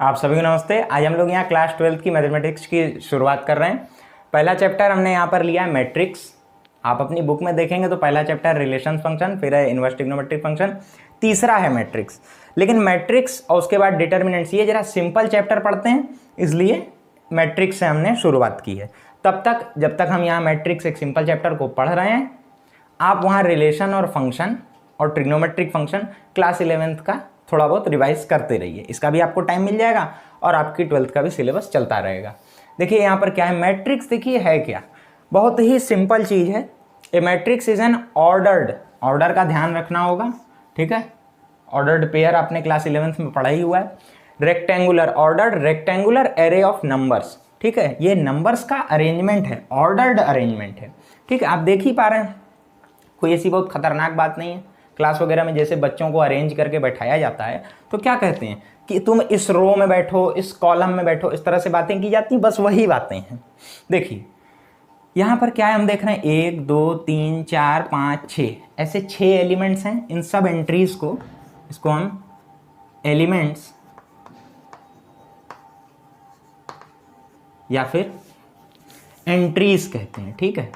आप सभी को नमस्ते। आज हम लोग यहाँ क्लास 12 की मैथमेटिक्स की शुरुआत कर रहे हैं। पहला चैप्टर हमने यहाँ पर लिया है मैट्रिक्स। आप अपनी बुक में देखेंगे तो पहला चैप्टर रिलेशन फंक्शन, फिर है इनवर्स ट्रिग्नोमेट्रिक फंक्शन, तीसरा है मैट्रिक्स। लेकिन मैट्रिक्स और उसके बाद डिटर्मिनेंट्स, ये जरा सिंपल चैप्टर पढ़ते हैं, इसलिए मैट्रिक्स से हमने शुरुआत की है। तब तक जब तक हम यहाँ मैट्रिक्स एक सिंपल चैप्टर को पढ़ रहे हैं, आप वहाँ रिलेशन और फंक्शन और ट्रिग्नोमेट्रिक फंक्शन क्लास 11th का थोड़ा बहुत रिवाइज करते रहिए। इसका भी आपको टाइम मिल जाएगा और आपकी 12th का भी सिलेबस चलता रहेगा। देखिए यहाँ पर क्या है मैट्रिक्स, देखिए है क्या, बहुत ही सिंपल चीज़ है। ए मैट्रिक्स इज एन ऑर्डर का ध्यान रखना होगा, ठीक है। ऑर्डर्ड पेयर आपने क्लास 11th में पढ़ा ही हुआ है। रेक्टेंगुलर एरे ऑफ नंबर्स, ठीक है। ये नंबर्स का अरेंजमेंट है, ऑर्डर्ड अरेंजमेंट है, ठीक है। आप देख ही पा रहे हैं, कोई ऐसी बहुत खतरनाक बात नहीं है। क्लास वगैरह में जैसे बच्चों को अरेंज करके बैठाया जाता है तो क्या कहते हैं कि तुम इस रो में बैठो, इस कॉलम में बैठो, इस तरह से बातें की जाती हैं, बस वही बातें हैं। देखिए यहाँ पर क्या है, हम देख रहे हैं 1 2 3 4 5 6 ऐसे 6 एलिमेंट्स हैं। इन सब एंट्रीज को, इसको हम एलिमेंट्स या फिर एंट्रीज कहते हैं, ठीक है।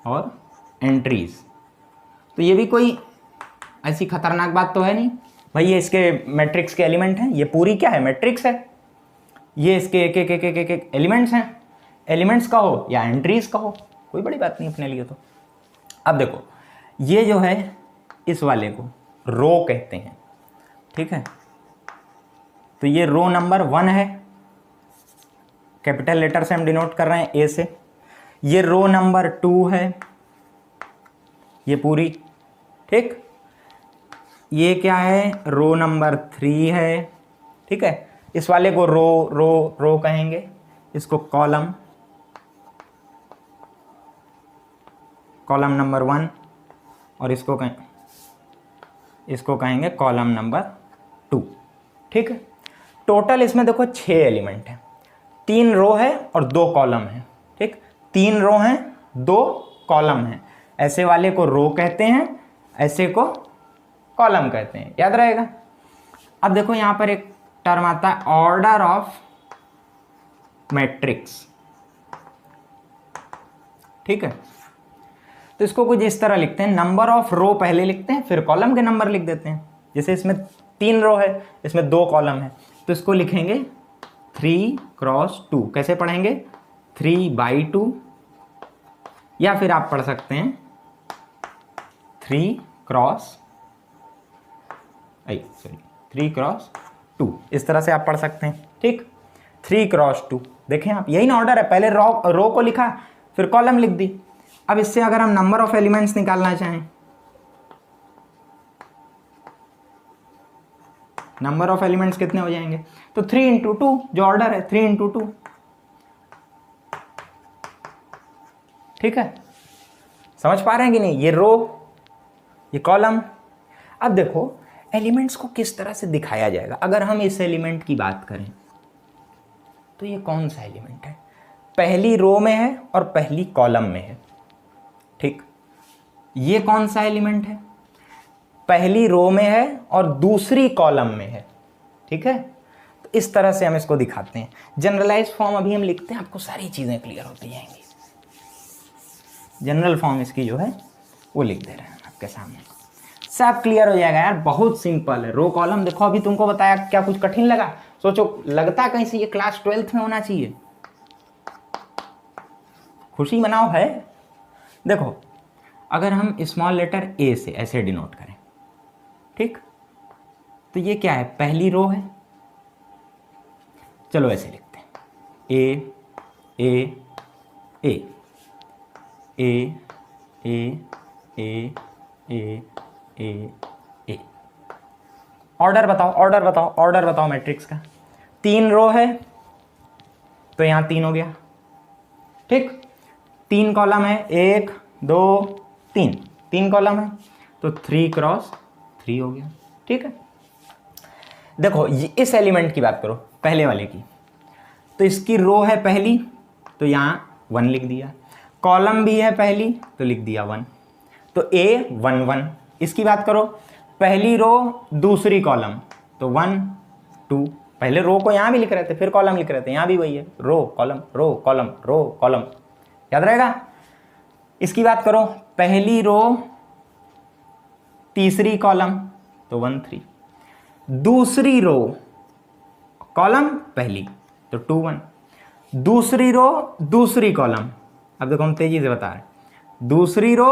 और एंट्रीज, तो ये भी कोई ऐसी खतरनाक बात तो है नहीं भाई। ये इसके मैट्रिक्स के एलिमेंट हैं, ये पूरी क्या है मैट्रिक्स है। ये इसके एक एक एक एक एक, एक एलिमेंट्स हैं। एलिमेंट्स कहो या एंट्रीज कहो, कोई बड़ी बात नहीं अपने लिए तो। अब देखो ये जो है, इस वाले को रो कहते हैं, ठीक है। तो ये रो नंबर 1 है, कैपिटल लेटर से हम डिनोट कर रहे हैं ए से। ये रो नंबर 2 है, ये पूरी, ठीक। ये क्या है, रो नंबर 3 है, ठीक है। इस वाले को रो कहेंगे, इसको कॉलम नंबर 1 और इसको कहेंगे कॉलम नंबर 2, ठीक है। टोटल इसमें देखो 6 एलिमेंट हैं, 3 रो है और 2 कॉलम है, ठीक। 3 रो हैं, 2 कॉलम हैं। ऐसे वाले को रो कहते हैं, ऐसे को कॉलम कहते हैं, याद रहेगा। अब देखो यहां पर एक टर्म आता है ऑर्डर ऑफ मैट्रिक्स, ठीक है। तो इसको कुछ इस तरह लिखते हैं, नंबर ऑफ रो पहले लिखते हैं, फिर कॉलम के नंबर लिख देते हैं। जैसे इसमें 3 रो है, इसमें 2 कॉलम है, तो इसको लिखेंगे 3x2। कैसे पढ़ेंगे, 3/2, या फिर आप पढ़ सकते हैं 3x2, इस तरह से आप पढ़ सकते हैं, ठीक। 3x2, देखें आप, यही ना ऑर्डर है। पहले रो को लिखा, फिर कॉलम लिख दी। अब इससे अगर हम नंबर ऑफ एलिमेंट्स निकालना चाहें, नंबर ऑफ एलिमेंट्स कितने हो जाएंगे, तो 3 × 2 जो ऑर्डर है, 3 × 2, ठीक है। समझ पा रहे हैं कि नहीं, ये रो, ये कॉलम। अब देखो एलिमेंट्स को किस तरह से दिखाया जाएगा। अगर हम इस एलिमेंट की बात करें तो ये कौन सा एलिमेंट है, पहली रो में है और पहली कॉलम में है, ठीक। ये कौन सा एलिमेंट है, पहली रो में है और दूसरी कॉलम में है, ठीक है। तो इस तरह से हम इसको दिखाते हैं। जनरलाइज फॉर्म अभी हम लिखते हैं, आपको सारी चीजें क्लियर होती जाएंगी। जनरल फॉर्म इसकी जो है वो लिख दे रहे हैं आपके सामने, सब क्लियर हो जाएगा यार। बहुत सिंपल है। रो कॉलम देखो, अभी तुमको बताया, क्या कुछ कठिन लगा? सोचो, लगता कहीं से ये क्लास 12th में होना चाहिए। खुशी मनाओ है। देखो अगर हम स्मॉल लेटर ए से ऐसे डिनोट करें, ठीक, तो ये क्या है, पहली रो है। चलो ऐसे लिखते हैं, ए ए ए ए ए ए ए ए ए। ऑर्डर बताओ मैट्रिक्स का। 3 रो है तो यहां 3 हो गया, ठीक। 3 कॉलम है, 1 2 3, 3 कॉलम है तो 3x3 हो गया, ठीक है। देखो इस एलिमेंट की बात करो, पहले वाले की, तो इसकी रो है पहली तो यहां 1 लिख दिया, कॉलम भी है पहली तो लिख दिया 1, तो A 1 1। इसकी बात करो, पहली रो दूसरी कॉलम तो 1 2। पहले रो को यहाँ भी लिख रहे थे, फिर कॉलम लिख रहे थे, यहाँ भी वही है, row column row column row column, याद रहेगा। इसकी बात करो, पहली रो तीसरी कॉलम तो 1 3, दूसरी रो कॉलम पहली तो 2 1, दूसरी रो दूसरी कॉलम, अब देखो हम तेजी से बता रहे हैं, दूसरी रो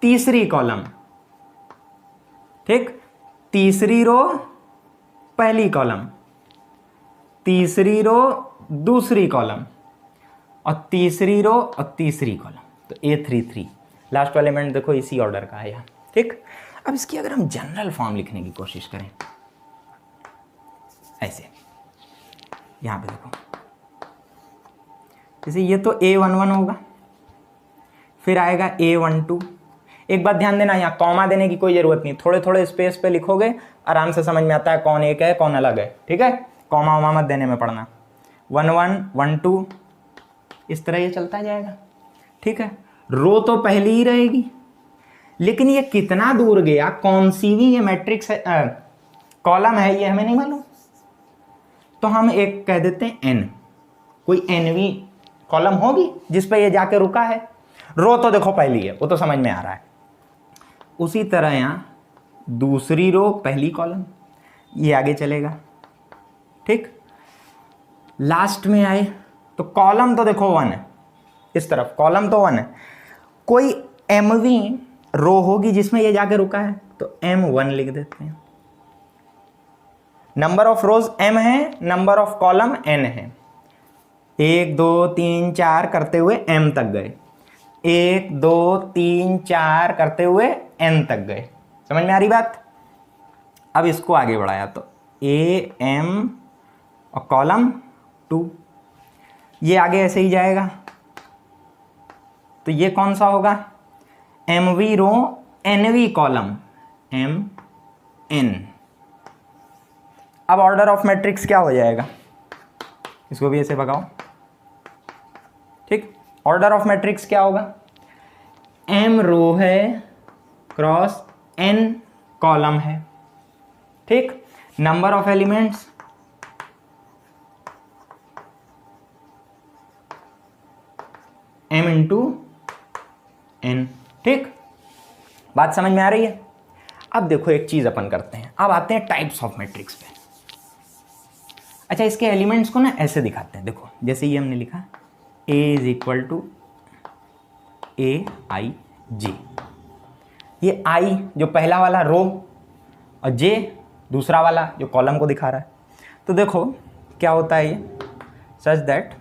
तीसरी कॉलम, ठीक, तीसरी रो पहली कॉलम, तीसरी रो दूसरी कॉलम, और तीसरी रो और तीसरी कॉलम, तो A33 लास्ट वाला एलिमेंट देखो इसी ऑर्डर का आया, ठीक। अब इसकी अगर हम जनरल फॉर्म लिखने की कोशिश करें ऐसे, यहां पे देखो, जैसे ये तो A11 होगा, फिर आएगा A12। एक बात ध्यान देना, यहाँ कॉमा देने की कोई जरूरत नहीं, थोड़े थोड़े स्पेस पे लिखोगे आराम से समझ में आता है कौन एक है कौन अलग है, ठीक है। कॉमा वॉमा मत देने में पड़ना। 1 1 1 2 इस तरह ये चलता जाएगा, ठीक है। रो तो पहली ही रहेगी, लेकिन ये कितना दूर गया, कौन सी भी ये मैट्रिक्स है, कॉलम है, ये हमें नहीं मालूम, तो हम एक कह देते हैं n, कोई nवी कॉलम होगी जिस पे ये जाके रुका है। रो तो देखो पहली है, वो तो समझ में आ रहा है। उसी तरह यहाँ दूसरी रो पहली कॉलम, ये आगे चलेगा, ठीक। लास्ट में आए तो कॉलम तो देखो 1 है, इस तरफ कॉलम तो 1 है, कोई mवी रो होगी जिसमें ये जाके रुका है, तो M1 लिख देते हैं। नंबर ऑफ रोज m है, नंबर ऑफ कॉलम n है। 1 2 3 4 करते हुए m तक गए, 1 2 3 4 करते हुए n तक गए, समझ में आ रही बात। अब इसको आगे बढ़ाया तो AM और कॉलम 2, ये आगे ऐसे ही जाएगा, तो ये कौन सा होगा, mवी रो nवी कॉलम mn। अब ऑर्डर ऑफ मैट्रिक्स क्या हो जाएगा, इसको भी ऐसे भगाओ, ठीक। ऑर्डर ऑफ मैट्रिक्स क्या होगा, m रो है क्रॉस n कॉलम है, ठीक। Number of elements m into n, ठीक। बात समझ में आ रही है। अब देखो एक चीज अपन करते हैं, अब आते हैं टाइप्स ऑफ मैट्रिक्स पे। अच्छा, इसके एलिमेंट्स को ना ऐसे दिखाते हैं, देखो जैसे ये हमने लिखा A is equal to AIJ, ये I जो पहला वाला रो और J दूसरा वाला जो कॉलम को दिखा रहा है। तो देखो क्या होता है ये, सच दैट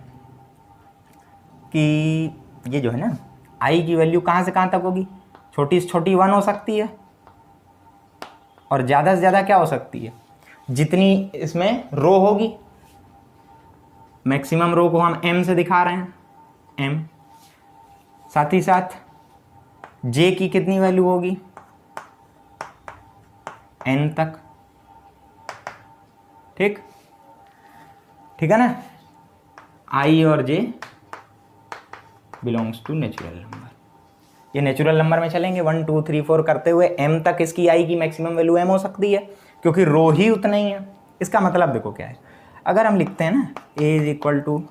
कि ये जो है ना I की वैल्यू कहाँ से कहाँ तक होगी, छोटी से छोटी 1 हो सकती है, और ज़्यादा से ज़्यादा क्या हो सकती है, जितनी इसमें रो होगी। मैक्सिमम रो को हम m से दिखा रहे हैं, m। साथ ही साथ j की कितनी वैल्यू होगी, n तक, ठीक, ठीक है ना। I और j belongs to natural number, ये नेचुरल नंबर में चलेंगे 1 2 3 4 करते हुए m तक इसकी I की मैक्सिमम वैल्यू m हो सकती है, क्योंकि रो ही उतना ही है। इसका मतलब देखो क्या है, अगर हम लिखते हैं ना A इज इक्वल टू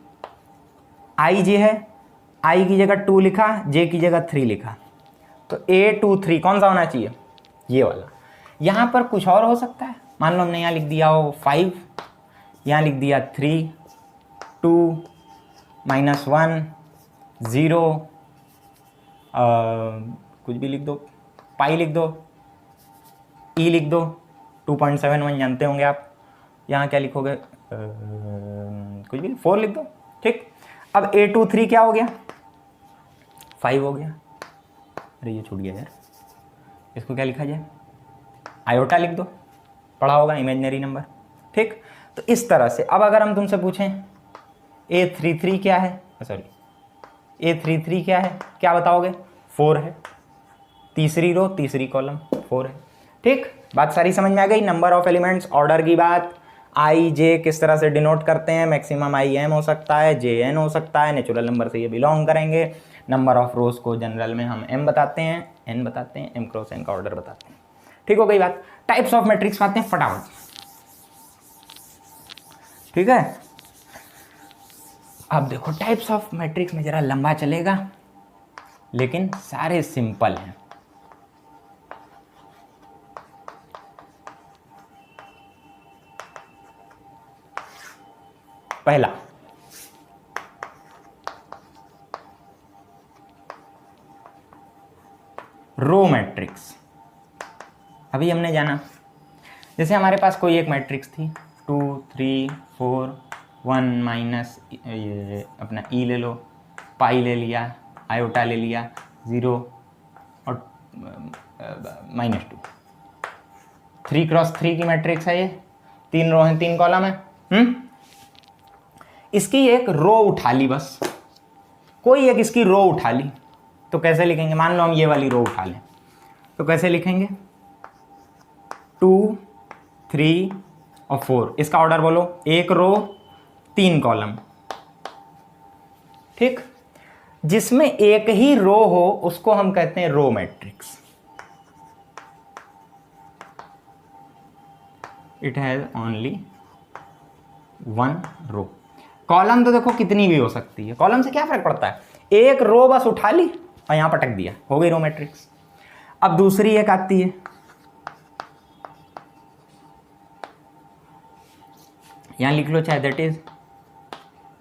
आई जे है, I की जगह 2 लिखा, J की जगह 3 लिखा, तो A23 कौन सा होना चाहिए, ये वाला। यहाँ पर कुछ और हो सकता है, मान लो हमने यहाँ लिख दिया हो 5, यहाँ लिख दिया 3 2 -1 0, कुछ भी लिख दो, पाई लिख दो, ई लिख दो, 2.71 जानते होंगे आप। यहाँ क्या लिखोगे, कुछ भी 4 लिख दो, ठीक। अब A23 क्या हो गया, 5 हो गया। अरे ये छूट गया यार, इसको क्या लिखा जाए, आयोटा लिख दो, पढ़ा होगा इमेजिनरी नंबर, ठीक। तो इस तरह से अब अगर हम तुमसे पूछें A33 क्या है, सॉरी A33 क्या है, क्या बताओगे, 4 है, तीसरी रो तीसरी कॉलम 4 है, ठीक। बात सारी समझ में आ गई। नंबर ऑफ एलिमेंट्स, ऑर्डर की बात, आई जे किस तरह से डिनोट करते हैं, मैक्सिमम आई एम हो सकता है, जे एन हो सकता है, नेचुरल नंबर से ये बिलोंग करेंगे। नंबर ऑफ रोज को जनरल में हम एम बताते हैं, एन बताते हैं, एम क्रॉस एन का ऑर्डर बताते हैं, ठीक हो गई बात। टाइप्स ऑफ मैट्रिक्स आते हैं फटाफट। ठीक है। अब देखो टाइप्स ऑफ मैट्रिक्स में जरा लंबा चलेगा, लेकिन सारे सिंपल हैं। पहला रो मैट्रिक्स, अभी हमने जाना। जैसे हमारे पास कोई एक मैट्रिक्स थी 2 3 4 1 माइनस अपना ई ले लो, पाई ले लिया, आयोटा ले लिया, 0 और -2। 3x3 की मैट्रिक्स है ये, 3 रो हैं 3 कॉलम है। इसकी एक रो उठा ली, बस कोई एक इसकी रो उठा ली, तो कैसे लिखेंगे? मान लो हम ये वाली रो उठा लें, तो कैसे लिखेंगे? 2 3 और 4, इसका ऑर्डर बोलो, एक रो 3 कॉलम। ठीक, जिसमें एक ही रो हो उसको हम कहते हैं row matrix. It has only 1 row. Column तो देखो कितनी भी हो सकती है, कॉलम से क्या फर्क पड़ता है, एक रो बस उठा ली और यहां पटक दिया, हो गई रो मैट्रिक्स। अब दूसरी एक आती है, यहां लिख लो चाहे, दैट इज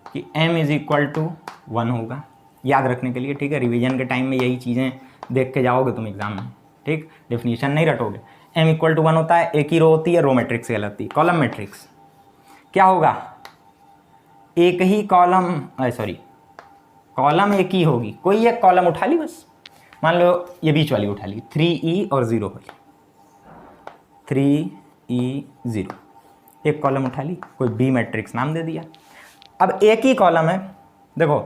कि m इज इक्वल टू 1 होगा, याद रखने के लिए। ठीक है, रिवीजन के टाइम में यही चीज़ें देख के जाओगे तुम एग्जाम में। ठीक, डेफिनेशन नहीं रटोगे। m इक्वल टू 1 होता है, एक ही रो होती है, रो मैट्रिक्स कहलाती है। कॉलम मैट्रिक्स क्या होगा? एक ही कॉलम, सॉरी, कॉलम एक ही होगी, कोई एक कॉलम उठा ली बस। मान लो ये बीच वाली उठा ली, 3e और 0 हो गई, 3e 0, एक कॉलम उठा ली, कोई बी मैट्रिक्स नाम दे दिया। अब एक ही कॉलम है, देखो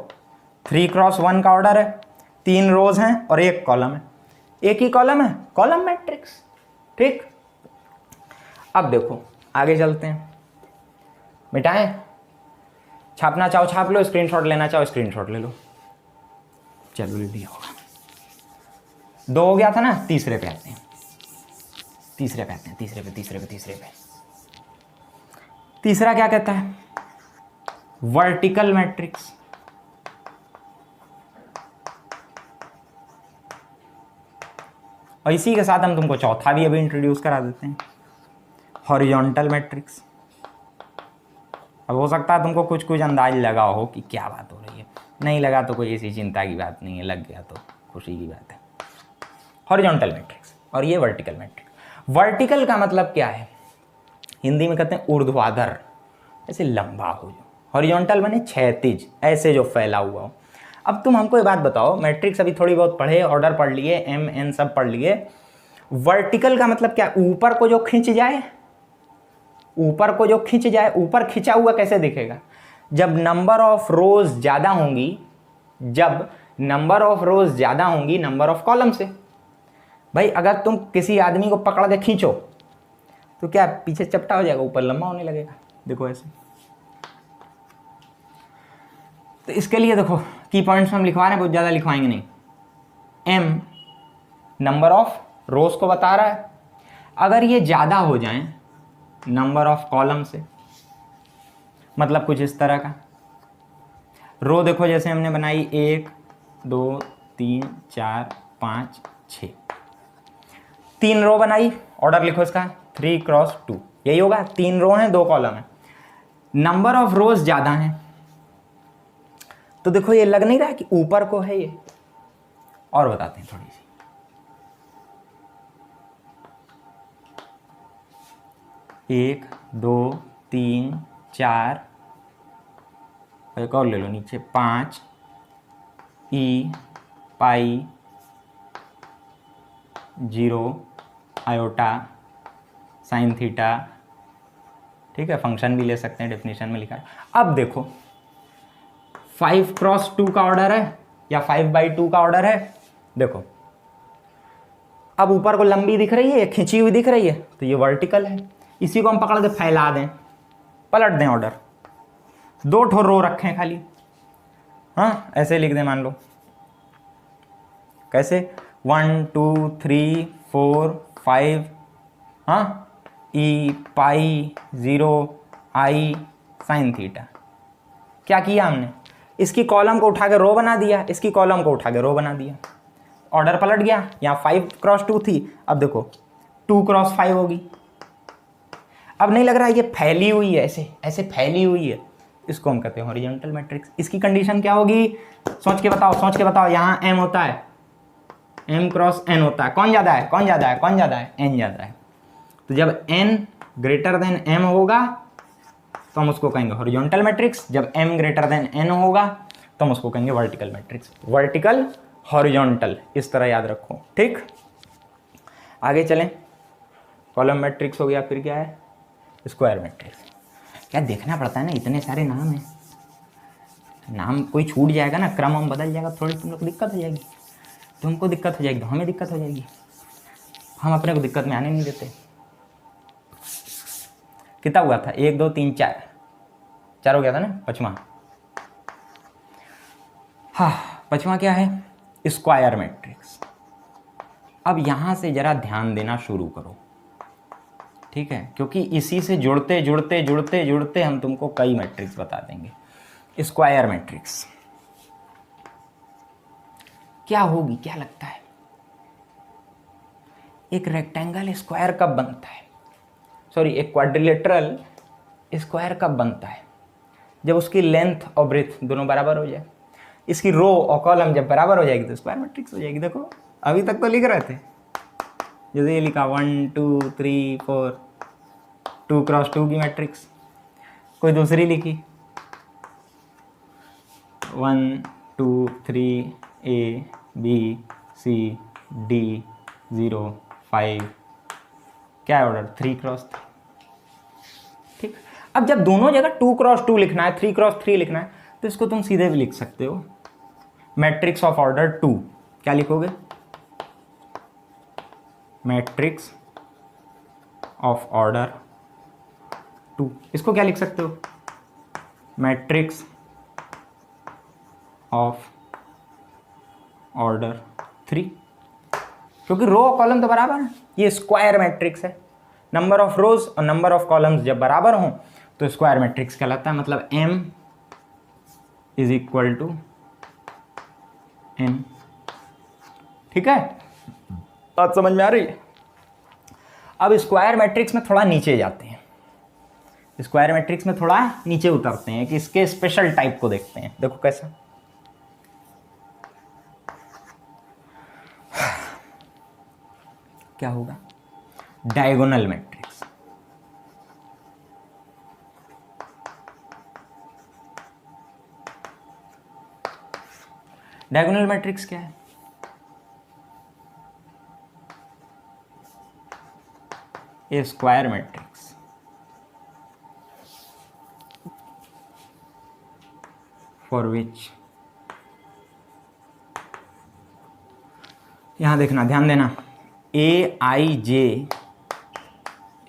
3x1 का ऑर्डर है, 3 रोज हैं और एक कॉलम है, एक ही कॉलम है, कॉलम मैट्रिक्स। ठीक, अब देखो आगे चलते हैं, मिटाएं, छापना चाहो छाप लो, स्क्रीनशॉट लेना चाहो स्क्रीनशॉट ले लो। चलो ले लिया होगा, 2 हो गया था ना, तीसरे पे आते हैं, तीसरे पे। तीसरा क्या कहता है? Vertical matrix. और इसी के साथ हम तुमको चौथा भी अभी इंट्रोड्यूस करा देते हैं, हॉरिजॉन्टल मैट्रिक्स। अब हो सकता है तुमको कुछ अंदाज लगा हो कि क्या बात हो रही है, नहीं लगा तो कोई ऐसी चिंता की बात नहीं है, लग गया तो खुशी की बात है। हॉरिजॉन्टल मैट्रिक्स और ये वर्टिकल मैट्रिक्स। वर्टिकल का मतलब क्या है? हिंदी में कहते हैं ऊर्ध्वाधर, ऐसे लंबा हो जो। हॉरिजॉन्टल बने क्षैतिज, ऐसे जो फैला हुआ हो। अब तुम हमको ये बात बताओ, मैट्रिक्स अभी थोड़ी बहुत पढ़े, ऑर्डर पढ़ लिए, एम एन सब पढ़ लिए, वर्टिकल का मतलब क्या? ऊपर को जो खींच जाए, ऊपर को जो खींच जाए, ऊपर खिंचा हुआ कैसे दिखेगा? जब नंबर ऑफ रोज ज़्यादा होंगी, जब नंबर ऑफ रोज ज़्यादा होंगी नंबर ऑफ कॉलम से। भाई अगर तुम किसी आदमी को पकड़ के खींचो तो क्या पीछे चपटा हो जाएगा, ऊपर लंबा होने लगेगा, देखो ऐसे। तो इसके लिए देखो की पॉइंट्स हम लिखवा रहे हैं, बहुत ज़्यादा लिखवाएंगे नहीं। m नंबर ऑफ रोज को बता रहा है, अगर ये ज़्यादा हो जाए नंबर ऑफ कॉलम से, मतलब कुछ इस तरह का। रो देखो जैसे हमने बनाई 1 2 3 4 5 6, 3 रो बनाई, ऑर्डर लिखो इसका 3x2, यही होगा, 3 रो हैं 2 कॉलम है, नंबर ऑफ रोज ज़्यादा हैं। तो देखो ये लग नहीं रहा कि ऊपर को है ये, और बताते हैं थोड़ी सी। 1 2 3 4, एक और ले लो नीचे, 5 ई पाई 0 आयोटा साइन थीटा। ठीक है, फंक्शन भी ले सकते हैं, डेफिनेशन में लिखा है। अब देखो 5x2 का ऑर्डर है या 5/2 का ऑर्डर है। देखो अब ऊपर को लंबी दिख रही है, खिंची हुई दिख रही है, तो ये वर्टिकल है। इसी को हम पकड़ के फैला दें, पलट दें ऑर्डर, 2 ठो रो रखें खाली, हाँ ऐसे लिख दें, मान लो कैसे 1 2 3 4 5, हाँ ई पाई 0 आई साइन थीटा। क्या किया हमने, इसकी कॉलम को उठा के रो बना दिया, इसकी कॉलम को उठा के रो बना दिया, ऑर्डर पलट गया। यहाँ 5x2 थी, अब देखो 2x5 होगी। अब नहीं लग रहा है ये फैली हुई है, ऐसे ऐसे फैली हुई है, इसको हम कहते हैं हॉरिजॉन्टल मैट्रिक्स। इसकी कंडीशन क्या होगी, सोच के बताओ, सोच के बताओ। यहाँ m होता है, m क्रॉस n होता है, कौन ज़्यादा है, कौन ज़्यादा है, कौन ज़्यादा है, n ज़्यादा है। तो जब n ग्रेटर देन m होगा तो हम उसको कहेंगे हॉरिजॉन्टल मैट्रिक्स, जब m ग्रेटर देन n होगा तो हम उसको कहेंगे वर्टिकल मैट्रिक्स। वर्टिकल, हॉरिजॉन्टल, इस तरह याद रखो, ठीक। आगे चलें, कॉलम मैट्रिक्स हो गया, फिर क्या है, स्क्वायर मैट्रिक्स। क्या देखना पड़ता है ना, इतने सारे नाम हैं, नाम कोई छूट जाएगा ना, क्रम हम बदल जाएगा, थोड़ी तुम लोग को दिक्कत हो जाएगी, तुमको दिक्कत हो जाएगी तो हमें दिक्कत हो जाएगी, हम अपने को दिक्कत में आने नहीं देते। कितना हुआ था, 1 2 3 4, 4 हो गया था ना, पांचवा। हाँ, पांचवा क्या है, स्क्वायर मैट्रिक्स। अब यहाँ से जरा ध्यान देना शुरू करो, ठीक है, क्योंकि इसी से जुड़ते जुड़ते जुड़ते जुड़ते हम तुमको कई मैट्रिक्स बता देंगे। स्क्वायर मैट्रिक्स क्या होगी, क्या लगता है, एक रेक्टेंगल स्क्वायर कब बनता है, सॉरी एक क्वाड्रिलेटरल स्क्वायर कब बनता है, जब उसकी लेंथ और ब्रेथ दोनों बराबर हो जाए, इसकी रो और कॉलम जब बराबर हो जाएगी तो स्क्वायर मैट्रिक्स हो जाएगी। देखो अभी तक तो लिख रहे थे, जैसे ये लिखा 1 2 3 4, 2x2 की मैट्रिक्स, कोई दूसरी लिखी 1 2 3 A B C D 0 5, क्या है ऑर्डर, 3x3, ठीक। अब जब दोनों जगह 2x2 लिखना है, 3x3 लिखना है, तो इसको तुम सीधे भी लिख सकते हो, मैट्रिक्स ऑफ ऑर्डर 2। क्या लिखोगे, मैट्रिक्स ऑफ ऑर्डर 2। इसको क्या लिख सकते हो, मैट्रिक्स ऑफ ऑर्डर 3, क्योंकि रो और कॉलम तो बराबर है, ये स्क्वायर मैट्रिक्स है। नंबर ऑफ रोज और नंबर ऑफ कॉलम्स जब बराबर हों तो स्क्वायर मैट्रिक्स कहलाता है, मतलब m is equal to n, ठीक है, बात समझ में आ रही है। अब स्क्वायर मैट्रिक्स में थोड़ा नीचे जाते हैं, स्क्वायर मैट्रिक्स में थोड़ा नीचे उतरते हैं कि इसके स्पेशल टाइप को देखते हैं। देखो कैसा, क्या होगा, डायगोनल मैट्रिक्स। डायगोनल मैट्रिक्स क्या है, ए स्क्वायर मैट्रिक्स फॉर विच, यहां देखना, ध्यान देना, ए I J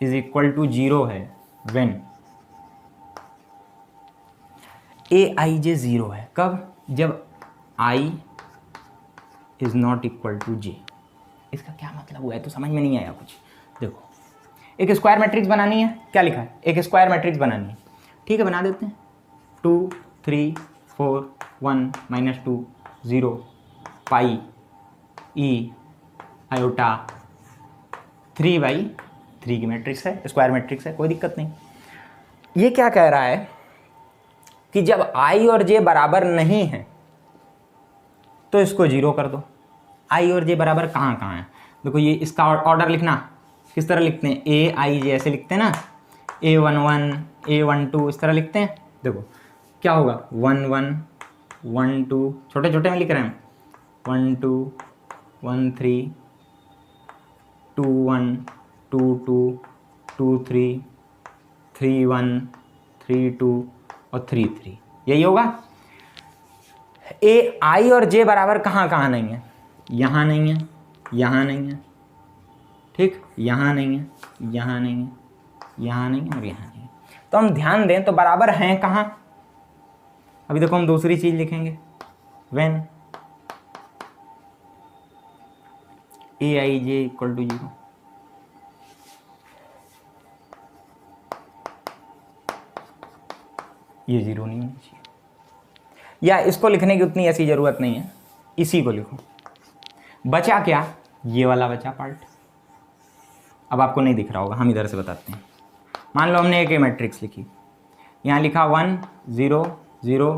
is equal to 0 है व्हेन ए आई जे 0 है, कब, जब I is not equal to जे। इसका क्या मतलब हुआ है, तो समझ में नहीं आया कुछ। देखो एक स्क्वायर मैट्रिक्स बनानी है, क्या लिखा है, एक स्क्वायर मैट्रिक्स बनानी है, ठीक है, बना देते हैं। 2 3 4 1 -2 0 पाई ई आयोटा 3/3 की मैट्रिक्स है, स्क्वायर मैट्रिक्स है, कोई दिक्कत नहीं। ये क्या कह रहा है कि जब आई और जे बराबर नहीं है तो इसको 0 कर दो। आई और जे बराबर कहाँ कहाँ है, देखो ये इसका ऑर्डर लिखना, किस तरह लिखते हैं, ए आई जे ऐसे लिखते हैं ना, A11 A12 इस तरह लिखते हैं। देखो क्या होगा, 1 1 1 2, छोटे छोटे में लिख रहे हैं, 1 2 1 3 2 1 2 2 2 3 3 1 3 2 और 3 3, यही होगा। ए आई और जे बराबर कहाँ कहाँ नहीं है, यहाँ नहीं है, यहाँ नहीं है, ठीक, यहाँ नहीं है, यहाँ नहीं है, यहाँ नहीं है और यहाँ नहीं है। तो हम ध्यान दें तो बराबर हैं कहाँ, अभी देखो हम दूसरी चीज लिखेंगे, when A I J equal to 0। ये 0 नहीं होनी चाहिए, या इसको लिखने की उतनी ऐसी ज़रूरत नहीं है, इसी को लिखो। बचा क्या, ये वाला बचा पार्ट। अब आपको नहीं दिख रहा होगा, हम इधर से बताते हैं। मान लो हमने एक मैट्रिक्स लिखी, यहाँ लिखा 1 0 0,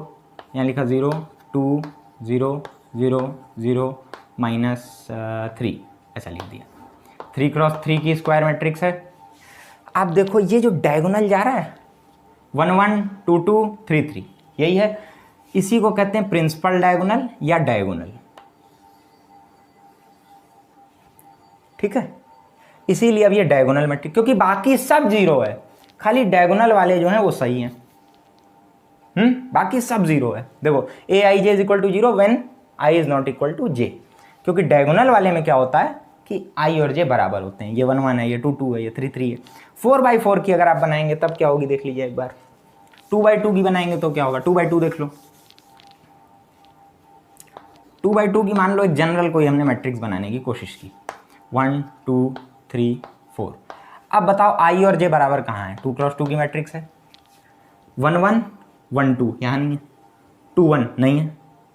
यहाँ लिखा 0 2 0 0 0 -3, ऐसा लिख दिया। 3 × 3 की स्क्वायर मैट्रिक्स है। आप देखो ये जो डायगोनल जा रहा है 1 1 2 2 3 3, यही है, इसी को कहते हैं प्रिंसिपल डायगोनल या डायगोनल। ठीक है, इसीलिए अब ये डायगोनल मैट्रिक्स, क्योंकि बाकी सब 0 है, खाली डायगोनल वाले जो हैं वो सही हैं। बाकी सब 0 है। देखो aij = 0 when i is not equal to j, क्योंकि डायगोनल वाले में क्या होता है कि i और j बराबर होते हैं। ये 1 1 है, ये 2 2 है, ये 3 3 है। 4/4 की अगर आप बनाएंगे तब क्या होगी देख लीजिए एक बार। 2/2 की बनाएंगे तो क्या होगा, 2/2 देख लो। 2/2 की मान लो एक जनरल कोई हमने मैट्रिक्स बनाने की कोशिश की, 1 2 3 4। अब बताओ i और j बराबर कहाँ है, 2 × 2 की मैट्रिक्स है। 1 1 1 2 यहाँ नहीं है, 2 1 नहीं है,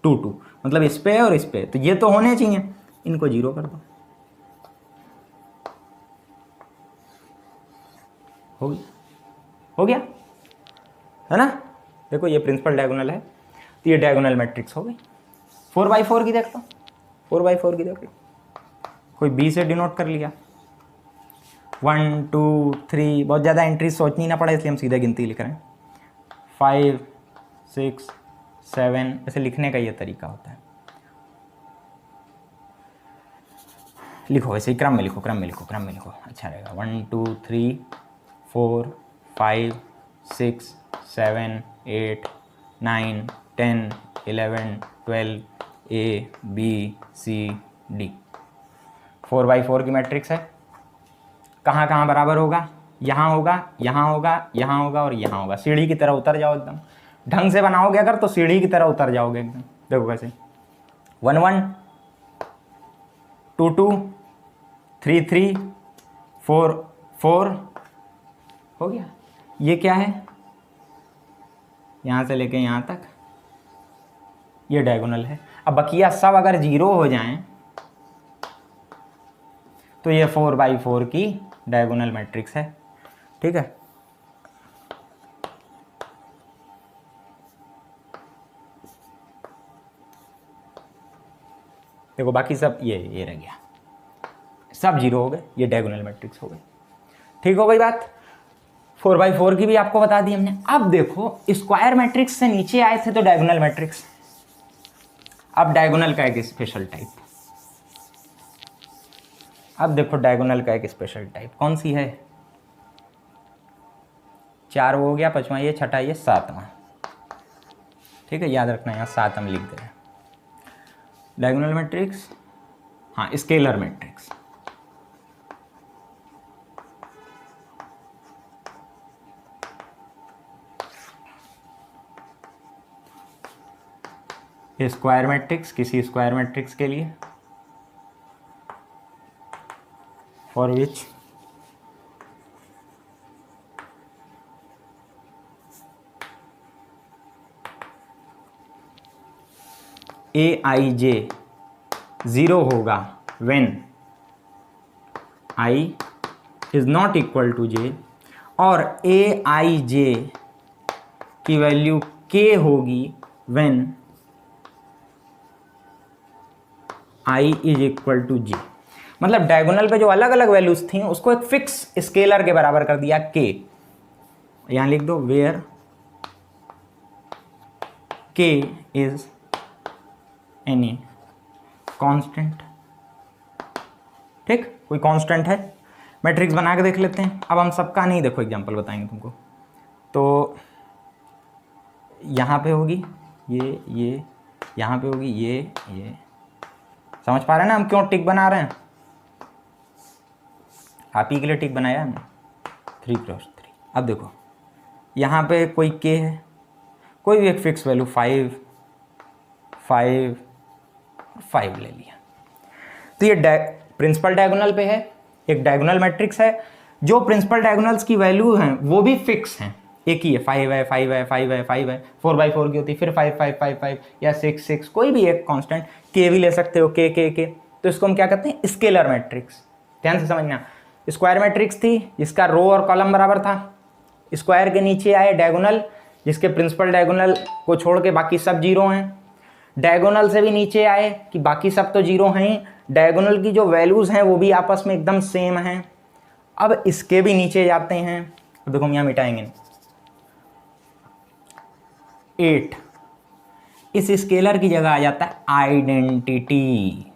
2 2, मतलब इस पे और इस पे, तो ये तो होने चाहिए, इनको 0 कर दो। हो गया है ना। देखो ये प्रिंसिपल डायगोनल है, तो ये डायगोनल मैट्रिक्स हो गई। 4/4 की देख लो, 4/4 की देख लो, कोई b से डिनोट कर लिया। 1 2 3, बहुत ज़्यादा एंट्री सोचनी ना पड़े, इसलिए हम सीधा गिनती लिख रहे हैं। 5 6 7, ऐसे लिखने का ये तरीका होता है। लिखो ऐसे ही क्रम में लिखो, क्रम में लिखो, क्रम में लिखो, अच्छा रहेगा। 1 2 3 4 5 6 7 8 9 10 11 12 a b c d। 4/4 की मैट्रिक्स है। कहाँ कहाँ बराबर होगा, यहाँ होगा, यहाँ होगा, यहाँ होगा और यहाँ होगा। सीढ़ी की तरह उतर जाओ, एकदम ढंग से बनाओगे अगर तो सीढ़ी की तरह उतर जाओगे एकदम। देखो कैसे, 1 1 2 2 3 3 4 4, हो गया। ये क्या है, यहाँ से लेके यहाँ तक ये डायगोनल है। अब बकिया सब अगर 0 हो जाएं तो ये 4/4 की डायगोनल मैट्रिक्स है। ठीक है, देखो बाकी सब ये रह गया, सब 0 हो गए, ये डायगोनल मैट्रिक्स हो गई। ठीक हो गई बात। 4/4 की भी आपको बता दी हमने। अब देखो स्क्वायर मैट्रिक्स से नीचे आए थे तो डायगोनल मैट्रिक्स, अब डायगोनल का एक स्पेशल टाइप। अब देखो डायगोनल का एक स्पेशल टाइप कौन सी है, 4 वो हो गया, 5वां ये, 6ठा ये, 7वां। ठीक है, याद रखना यहाँ 7 हम लिख दे रहे हैं। डायगोनल मैट्रिक्स, हाँ स्केलर मैट्रिक्स। स्क्वायर मैट्रिक्स किसी स्क्वायर मैट्रिक्स के लिए, फॉर विच aij 0 होगा when i is not equal to j, और aij की वैल्यू k होगी when i is equal to j। मतलब डायगोनल पे जो अलग अलग वैल्यूज थी उसको एक फिक्स स्केलर के बराबर कर दिया k। यहां लिख दो where k is any constant. ठीक, कोई कांस्टेंट है, मैट्रिक्स बना के देख लेते हैं। अब हम सबका नहीं, देखो एग्जांपल बताएंगे तुमको। तो यहाँ पे होगी ये यहाँ पे होगी ये। समझ पा रहे हैं ना हम क्यों टिक बना रहे हैं, आप ही के लिए टिक बनाया हमने 3 × 3। अब देखो यहाँ पे कोई k है, कोई भी एक फिक्स वैल्यू 5 5 5 ले लिया, तो ये प्रिंसिपल डायगोनल पे है। एक डायगोनल मैट्रिक्स है, जो प्रिंसिपल डायगोनल्स की वैल्यू हैं वो भी फिक्स हैं। एक ही है, 5 है, 5 है, 5 है, 5 है, 4/4 की होती है, फिर 5 5 5 5 या 6 6, कोई भी एक कांस्टेंट, के भी ले सकते हो, के। तो इसको हम क्या कहते हैं, स्केलर मैट्रिक्स। ध्यान से समझना, स्क्वायर मैट्रिक्स थी जिसका रो और कॉलम बराबर था, स्क्वायर के नीचे आए डायगोनल जिसके प्रिंसिपल डायगोनल को छोड़ के बाकी सब जीरो हैं, डायगोनल से भी नीचे आए कि बाकी सब तो जीरो हैं ही, डायगोनल की जो वैल्यूज हैं वो भी आपस में एकदम सेम हैं। अब इसके भी नीचे जाते हैं, तो देखो हम यहाँ मिटाएंगे 8, इस स्केलर की जगह आ जाता है आइडेंटिटी।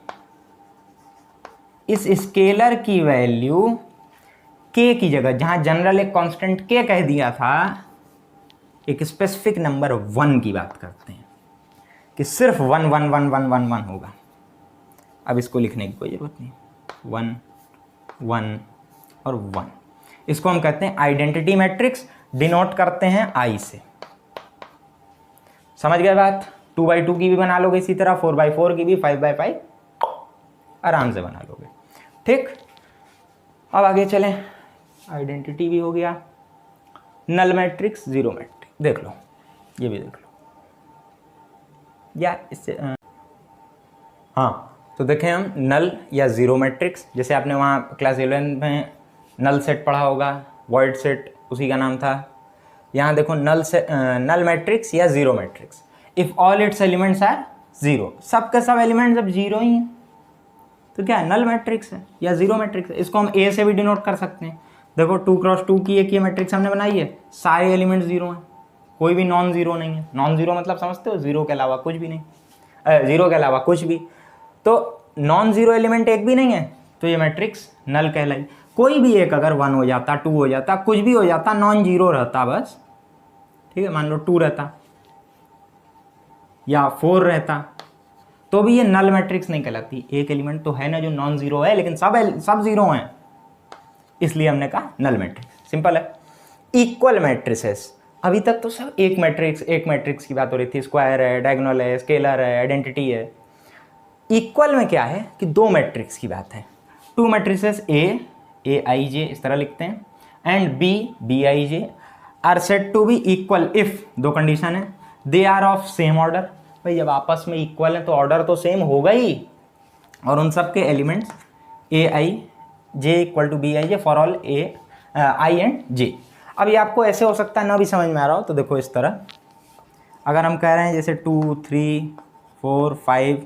इस स्केलर की वैल्यू के की जगह, जहां जनरल एक कांस्टेंट के कह दिया था, एक स्पेसिफिक नंबर 1 की बात करते हैं कि सिर्फ 1 1 1 1 1 1 होगा। अब इसको लिखने की कोई जरूरत नहीं, 1 1 और 1, इसको हम कहते हैं आइडेंटिटी मैट्रिक्स, डिनोट करते हैं आई से। समझ गए बात? 2/2 की भी बना लोगे इसी तरह, 4/4 की भी, 5/5 आराम से बना लोगे। ठीक, अब आगे चलें, आइडेंटिटी भी हो गया, नल मैट्रिक्स, जीरो मैट्रिक्स, देख लो, ये भी देख लो या इससे हाँ, तो देखें हम नल या जीरो मैट्रिक्स, जैसे आपने वहाँ क्लास 11 में नल सेट पढ़ा होगा, वॉइड सेट उसी का नाम था। यहाँ देखो नल मैट्रिक्स या zero matrix, if all its elements are zero, सब के सब एलिमेंट्स अब जीरो ही हैं, तो क्या है, नल मैट्रिक्स है या जीरो मैट्रिक्स है। इसको हम ए से भी डिनोट कर सकते हैं। देखो 2x2 की एक ये मैट्रिक्स हमने बनाई है, सारे एलिमेंट जीरो हैं, कोई भी नॉन जीरो नहीं है। नॉन जीरो मतलब समझते हो, जीरो के अलावा कुछ भी नहीं, जीरो के अलावा कुछ भी, तो नॉन जीरो एलिमेंट एक भी नहीं है, तो ये मैट्रिक्स नल कहलाई। कोई भी एक अगर 1 हो जाता, 2 हो जाता, कुछ भी हो जाता, नॉन जीरो रहता बस, ठीक है, मान लो 2 रहता या 4 रहता, तो भी ये नल मैट्रिक्स नहीं कहलाती। एक एलिमेंट तो है ना जो नॉन जीरो है, लेकिन सब जीरो हैं, इसलिए हमने कहा नल मैट्रिक्स। सिंपल है। इक्वल मैट्रिसेस, अभी तक तो सब एक मैट्रिक्स की बात हो रही थी, स्क्वायर है, डायगोनल है, स्केलर है, आइडेंटिटी है। इक्वल में क्या है कि दो मैट्रिक्स की बात है, टू मैट्रिसेस ए आई जे इस तरह लिखते हैं, and B I J are said to be equal if, दो कंडीशन है, they are of same order. भाई जब आपस में इक्वल है तो ऑर्डर तो सेम होगा ही, और उन सब के elements A I J equal to B I J for all A I and J. अब ये आपको ऐसे हो सकता है ना भी समझ में आ रहा हो, तो देखो इस तरह अगर हम कह रहे हैं जैसे 2 3 4 5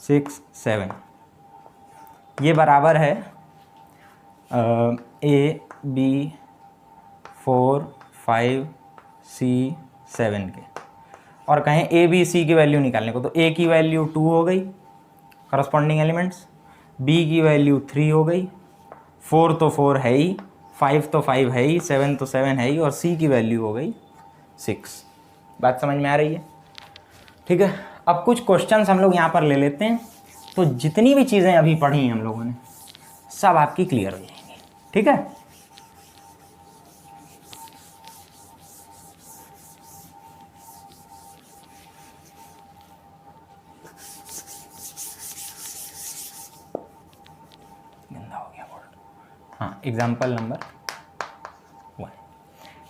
6 7, ये बराबर है ए बी 4 5 सी 7 के, और कहें ए बी सी की वैल्यू निकालने को, तो ए की वैल्यू 2 हो गई करस्पॉन्डिंग एलिमेंट्स, बी की वैल्यू 3 हो गई, 4 तो 4 है ही, 5 तो 5 है ही, 7 तो 7 है ही, और सी की वैल्यू हो गई 6। बात समझ में आ रही है? ठीक है। अब कुछ क्वेश्चंस हम लोग यहाँ पर ले लेते हैं, तो जितनी भी चीज़ें अभी पढ़ी हैं हम लोगों ने सब आपकी क्लियर हो जाएंगी। ठीक है। गंदा हो गया बोर्ड। हाँ, एग्जाम्पल नंबर 1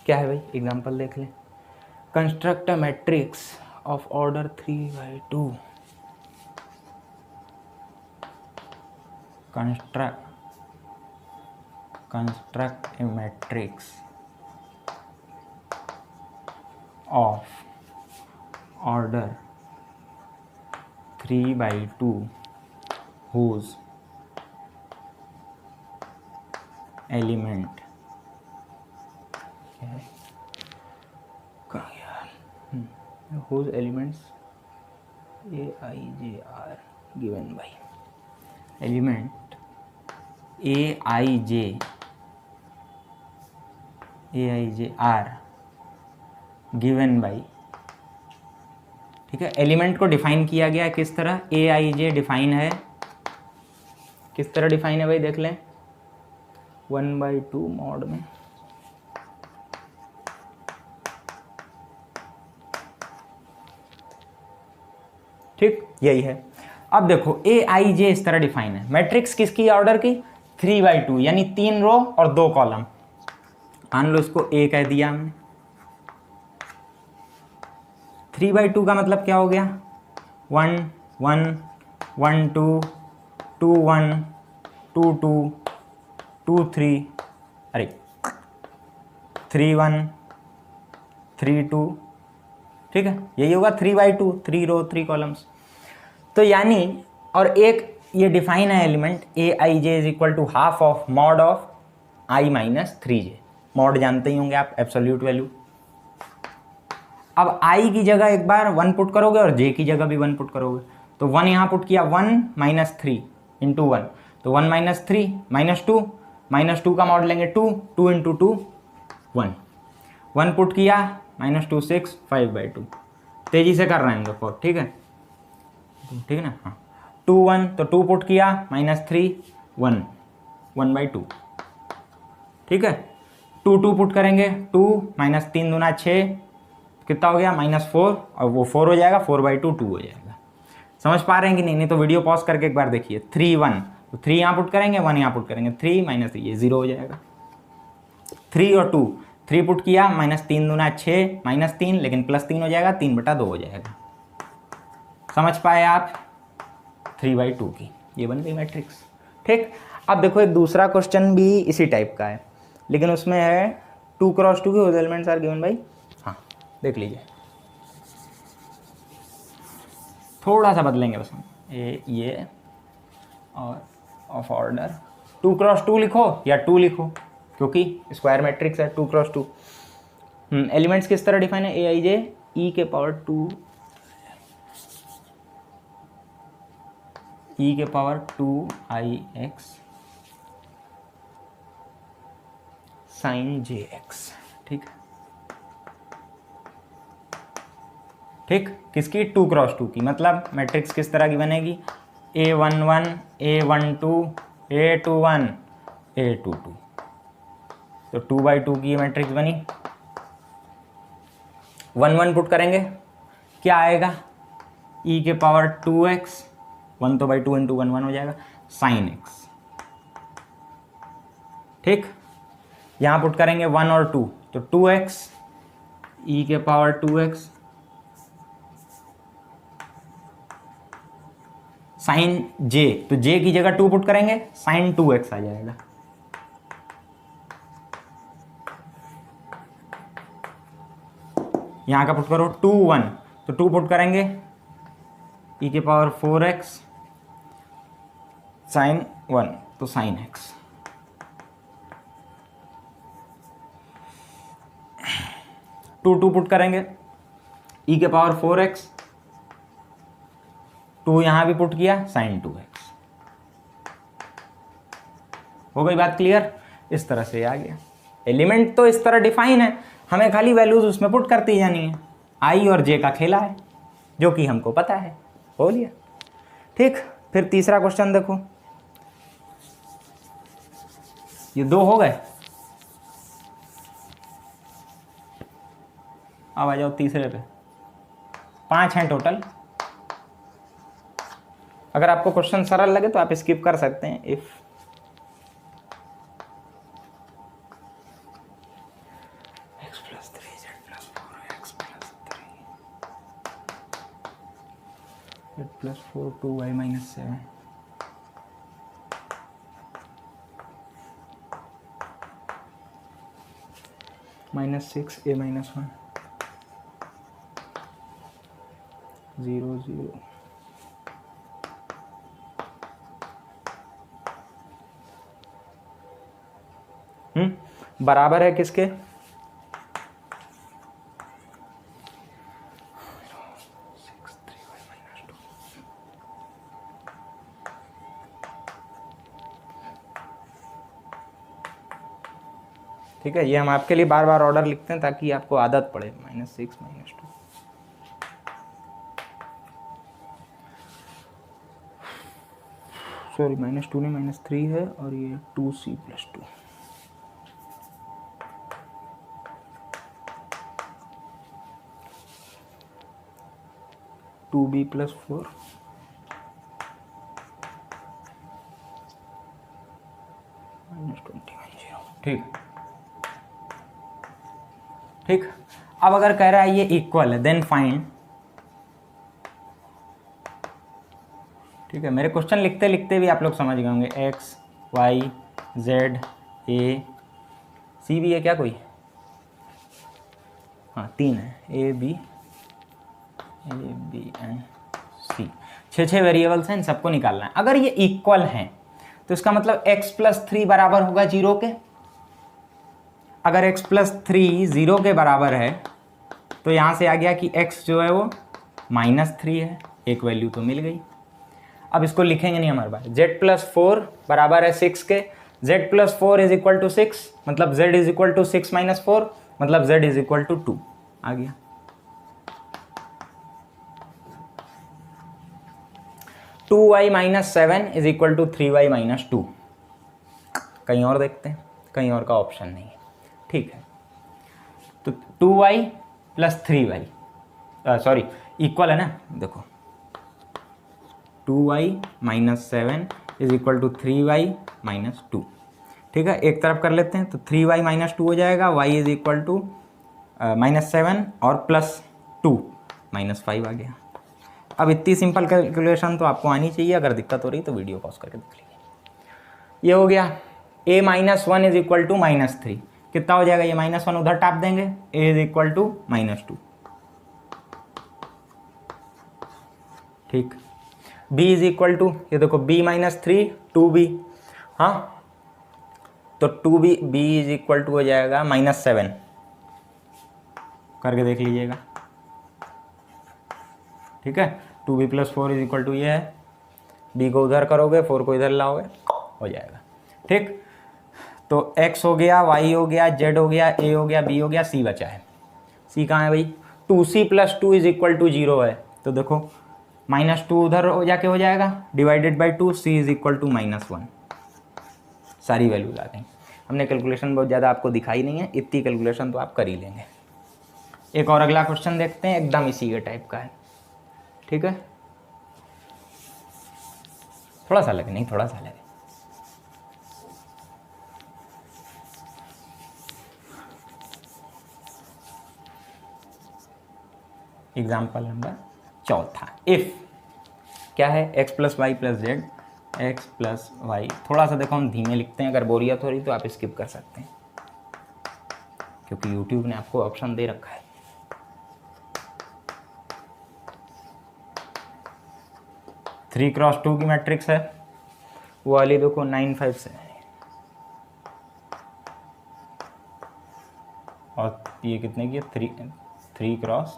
क्या है भाई? एग्जाम्पल देख ले। Construct a matrix of order 3/2, construct a matrix of order 3/2 whose element whose elements a I j are given by element a I j are given by, ठीक है। Element को define किया गया किस तरह? ए आई जे डिफाइन है, किस तरह डिफाइन है भाई? देख लें 1/2 मॉड में, ठीक, यही है। अब देखो ए आई जे इस तरह डिफाइन है, मैट्रिक्स किसकी ऑर्डर की? 3/2, यानी 3 रो और 2 कॉलम। मान लो इसको ए कह दिया हमने, 3/2 का मतलब क्या हो गया, 1 1 1 2 2 1 2 2 2 3, अरे 3 1 3 2, ठीक है, यही होगा 3/2, 3 रो 3 कॉलम्स। तो यानी, और एक ये डिफाइन है element Aij is equal to half of mod of i minus 3j। Mod जानते ही होंगे आप, एब्सोल्यूट वैल्यू। अब i की जगह एक बार 1 पुट करोगे और j की जगह भी 1 पुट करोगे, तो 1 यहाँ पुट किया, 1 माइनस 3 इंटू 1, तो 1 माइनस 3 माइनस 2 का मॉड लेंगे 2, 2 इंटू 2 1, 1 पुट किया, -2 6 5/2। तेजी से कर रहे हैं देखो, ठीक है, ठीक है ना, हाँ 2 1, तो 2 पुट किया, -3 1 1/2, ठीक है। 2 2 पुट करेंगे, 2 माइनस 3 दूना 6, कितना हो गया, -4, और वो 4 हो जाएगा, 4/2 2 हो जाएगा। समझ पा रहे हैं कि नहीं? नहीं तो वीडियो पॉज करके एक बार देखिए। 3 1, तो 3 यहाँ पुट करेंगे, 1 यहाँ पुट करेंगे, 3 माइनस ये 0 हो जाएगा। 3 और 2, 3 पुट किया, -3 दूना 6, -3 लेकिन +3 हो जाएगा, 3/2 हो जाएगा। समझ पाए आप? 3/2 की ये बन गई मैट्रिक्स, ठीक। अब देखो एक दूसरा क्वेश्चन भी इसी टाइप का है, लेकिन उसमें है 2 × 2 के एलिमेंट्स आर गिवन बाई, हाँ देख लीजिए, थोड़ा सा बदलेंगे बस हम, ये और ऑफ ऑर्डर 2 × 2 लिखो या 2 लिखो, क्योंकि स्क्वायर मैट्रिक्स है 2 × 2। एलिमेंट्स किस तरह डिफाइन है, Aij e के पावर 2 2ix sin jx, ठीक, ठीक, किसकी, 2 × 2 की। मतलब मैट्रिक्स किस तरह की बनेगी, A11 A12 A21 A22, तो 2/2 की ये मैट्रिक्स बनी। 1 1 पुट करेंगे, क्या आएगा, e के पावर 2x, 1 तो 2 इंटू 1 1 हो जाएगा, sin x, ठीक। यहाँ पुट करेंगे 1 और 2, तो 2x e के पावर 2x sin j, तो j की जगह 2 पुट करेंगे, sin 2x आ जाएगा। यहाँ का पुट करो 2 1, तो 2 पुट करेंगे, e के पावर 4x sin 1, तो sin x। टू 2 पुट करेंगे, e के पावर 4x, 2 यहाँ भी पुट किया, sin 2x। हो गई बात क्लियर? इस तरह से आ गया। एलिमेंट तो इस तरह डिफाइन है, हमें खाली वैल्यूज उसमें पुट करती जानी है। i और j का खेला है, जो कि हमको पता है। हो लिया, ठीक। फिर तीसरा क्वेश्चन देखो, ये 2 हो गए, अब आ जाओ तीसरे पे। 5 हैं टोटल। अगर आपको क्वेश्चन सरल लगे तो आप स्किप कर सकते हैं। If x + 3 z + 4 x + 3 z + 4 2y - 7 -6 a - 1 0 0 बराबर है किसके, ठीक है। ये हम आपके लिए बार बार ऑर्डर लिखते हैं ताकि आपको आदत पड़े। -6 -2 सॉरी -2 नहीं -3 है, और ये 2c + 2 2b + 4 -21 ठीक, ठीक। अब अगर कह रहा है ये इक्वल है, देन फाइंड ठीक है, मेरे क्वेश्चन लिखते लिखते भी आप लोग समझ गए होंगे। X Y Z A C भी है क्या कोई? हाँ 3 है, A B and C, 6 variables हैं, इन सबको निकालना है। अगर ये इक्वल हैं तो इसका मतलब x+3 बराबर होगा 0 के। अगर x+3 0 के बराबर है तो यहाँ से आ गया कि x जो है वो -3 है, एक वैल्यू तो मिल गई। अब इसको लिखेंगे नहीं हमारे पास। z+4 बराबर है 6 के, z+4 इज इक्वल टू 6, मतलब z इज इक्वल टू 6 - 4, मतलब z इज इक्वल टू 2 आ गया। Two y - 7 is equal to 3y - 2। कहीं और देखते हैं, कहीं और का ऑप्शन नहीं है। ठीक है, तो 2y + 3y सॉरी इक्वल है ना, देखो 2y - 7 is equal to 3y - 2। ठीक है, एक तरफ कर लेते हैं तो 3y - 2 हो जाएगा, y इज इक्वल टू -7 और +2 -5 आ गया। अब इतनी सिंपल कैलकुलेशन तो आपको आनी चाहिए, अगर दिक्कत हो रही तो वीडियो पॉज करके देख लीजिए। ये हो गया। a - 1 इज इक्वल टू -3, कितना हो जाएगा? ये -1 उधर टाप देंगे, a इज इक्वल टू -2। ठीक, b इज इक्वल टू, ये देखो b - 3 2b, हाँ तो 2b b is equal to हो जाएगा -7, करके देख लीजिएगा। ठीक है, 2b + 4 इज इक्वल टू ये है, b को उधर करोगे 4 को इधर लाओगे, हो जाएगा। ठीक, तो x हो गया, y हो गया, z हो गया, a हो गया, b हो गया, c बचा है। c कहाँ है भाई? 2c + 2 इज इक्वल टू 0 है, तो देखो -2 उधर हो जाके हो जाएगा, divided by 2, c is equal to -1। सारी वैल्यूज आ गई। हमने कैलकुलेशन बहुत ज़्यादा आपको दिखाई नहीं है, इतनी कैलकुलेशन तो आप कर ही लेंगे। एक और अगला क्वेश्चन देखते हैं, एकदम इसी के टाइप का है। ठीक है, थोड़ा सा लगे, नहीं थोड़ा सा लगे। एग्जाम्पल नंबर 4, इफ क्या है? x + y + z, x + y, थोड़ा सा देखो हम धीमे लिखते हैं, अगर बोरियत हो रही तो आप स्किप कर सकते हैं, क्योंकि YouTube ने आपको ऑप्शन दे रखा है। थ्री क्रॉस टू की मैट्रिक्स है, वो वाली देखो 9 5 से, और ये कितने की है? 3 क्रॉस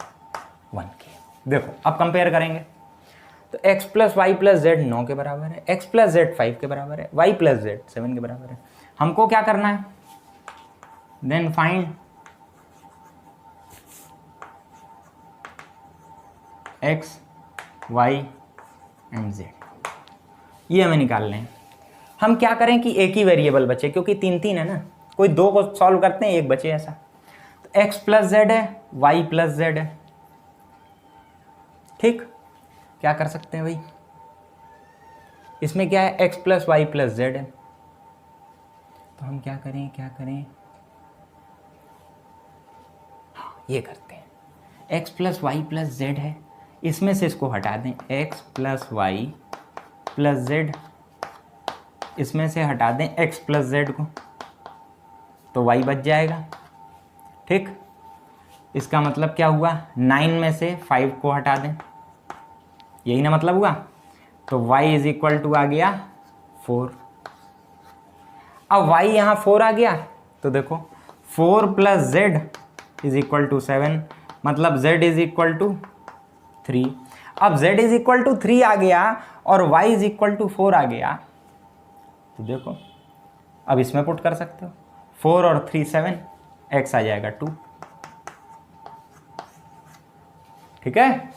1 की। देखो अब कंपेयर करेंगे तो x + y + z 9 के बराबर है, x + z 5 के बराबर है, y + z 7 के बराबर है। हमको क्या करना है? Then find x, y and z, ये हमें निकालने हैं। हम क्या करें कि एक ही वेरिएबल बचे, क्योंकि 3 3 है ना, कोई 2 को सॉल्व करते हैं, एक बचे ऐसा। तो x + z है, y + z है। ठीक, क्या कर सकते हैं भाई? इसमें क्या है? x + y + z है, तो हम क्या करें, हाँ ये करते हैं। x + y + z है, इसमें से इसको हटा दें, x + y + z, इसमें से हटा दें x + z को, तो y बच जाएगा। ठीक, इसका मतलब क्या हुआ? 9 में से 5 को हटा दें, यही ना मतलब हुआ। तो y इज इक्वल टू आ गया 4। अब y यहाँ 4 आ गया, तो देखो 4 + z इज इक्वल टू 7, मतलब z इज इक्वल टू 3। अब z इज इक्वल टू 3 आ गया और y इज इक्वल टू 4 आ गया, तो देखो अब इसमें पुट कर सकते हो, 4 और 3 7, x आ जाएगा 2। ठीक है,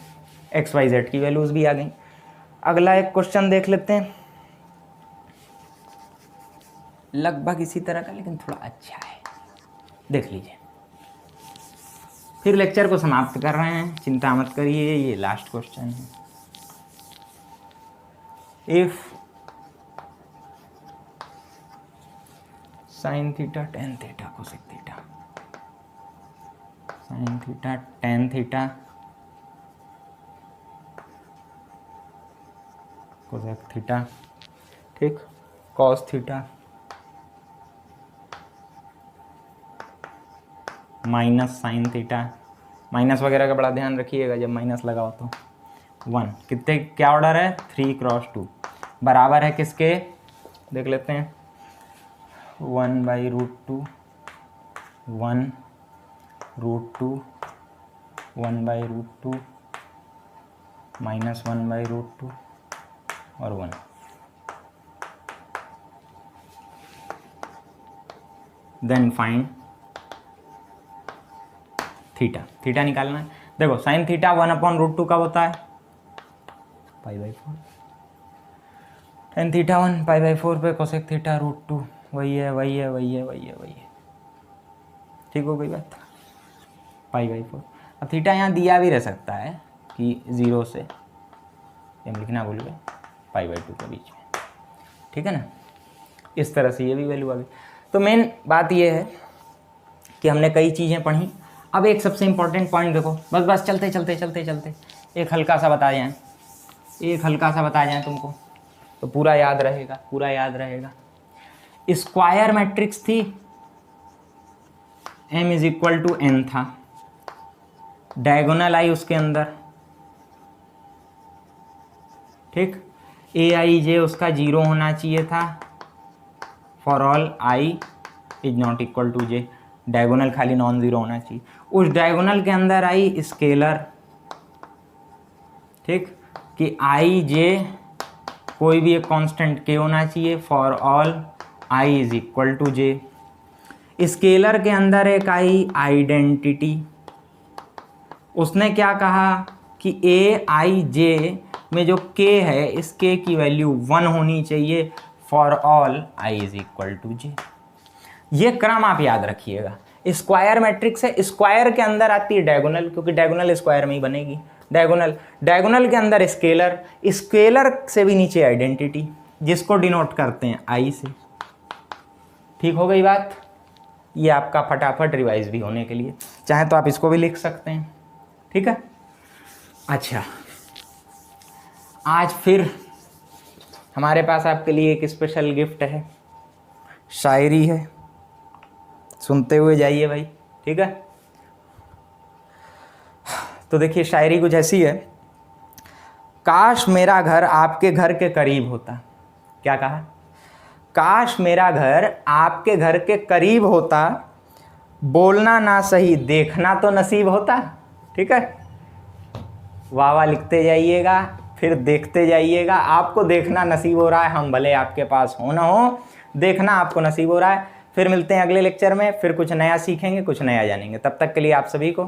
x y z की वैल्यूज भी आ गई। अगला एक क्वेश्चन देख लेते हैं, लगभग इसी तरह का लेकिन थोड़ा अच्छा है, देख लीजिए। फिर लेक्चर को समाप्त कर रहे हैं, चिंता मत करिए, ये लास्ट क्वेश्चन है। If sin θ tan θ cosec θ, sin θ tan θ cosec theta, ठीक, cos theta minus sine theta, minus वगैरह का बड़ा ध्यान रखिएगा जब माइनस लगाओ तो 1, कितने क्या ऑर्डर है 3×2 बराबर है किसके, देख लेते हैं 1/√2 1√2 1/√2 माइनस 1/√2 और 1। देन फाइंड थीटा, थीटा निकालना है। देखो साइन थीटा 1/√2 कब होता है π/4, टेन थीटा 1 π/4 पे कोसेक थीटा √2, वही है, ठीक हो गई बात, π/4। अब थीटा यहाँ दिया भी रह सकता है कि 0 से, हम लिखना भूल गए, π/2 के बीच में, ठीक है ना, इस तरह से ये भी वैल्यू आ गई। तो मेन बात ये है कि हमने कई चीज़ें पढ़ी। अब एक सबसे इम्पोर्टेंट पॉइंट देखो, बस चलते एक हल्का सा बता जाएं तुमको, तो पूरा याद रहेगा। स्क्वायर मैट्रिक्स थी, m = n था, डायगोनल आई उसके अंदर, ठीक, aij उसका 0 होना चाहिए था for all i ≠ j, diagonal खाली नॉन ज़ीरो होना चाहिए। उस डायगोनल के अंदर आई स्केलर, ठीक, कि आई जे कोई भी एक कांस्टेंट k होना चाहिए for all i = j। Scalar के अंदर एक आई आइडेंटिटी, उसने क्या कहा कि aij में जो k है इस k की वैल्यू 1 होनी चाहिए फॉर ऑल i = j। ये क्रम आप याद रखिएगा। स्क्वायर मैट्रिक्स है, स्क्वायर के अंदर आती है डायगोनल, क्योंकि डायगोनल स्क्वायर में ही बनेगी। डायगोनल के अंदर स्केलर से भी नीचे आइडेंटिटी, जिसको डिनोट करते हैं आई से। ठीक हो गई बात। ये आपका फटाफट रिवाइज भी होने के लिए, चाहे तो आप इसको भी लिख सकते हैं। ठीक है। अच्छा, आज फिर हमारे पास आपके लिए एक स्पेशल गिफ्ट है, शायरी है, सुनते हुए जाइए भाई। ठीक है। तो देखिए शायरी कुछ ऐसी है, काश मेरा घर आपके घर के करीब होता। क्या कहा? काश मेरा घर आपके घर के करीब होता, बोलना ना सही देखना तो नसीब होता। ठीक है। वाह वाह लिखते जाइएगा, फिर देखते जाइएगा। आपको देखना नसीब हो रहा है, हम भले आपके पास हो ना हो, देखना आपको नसीब हो रहा है। फिर मिलते हैं अगले लेक्चर में, फिर कुछ नया सीखेंगे, कुछ नया जानेंगे। तब तक के लिए आप सभी को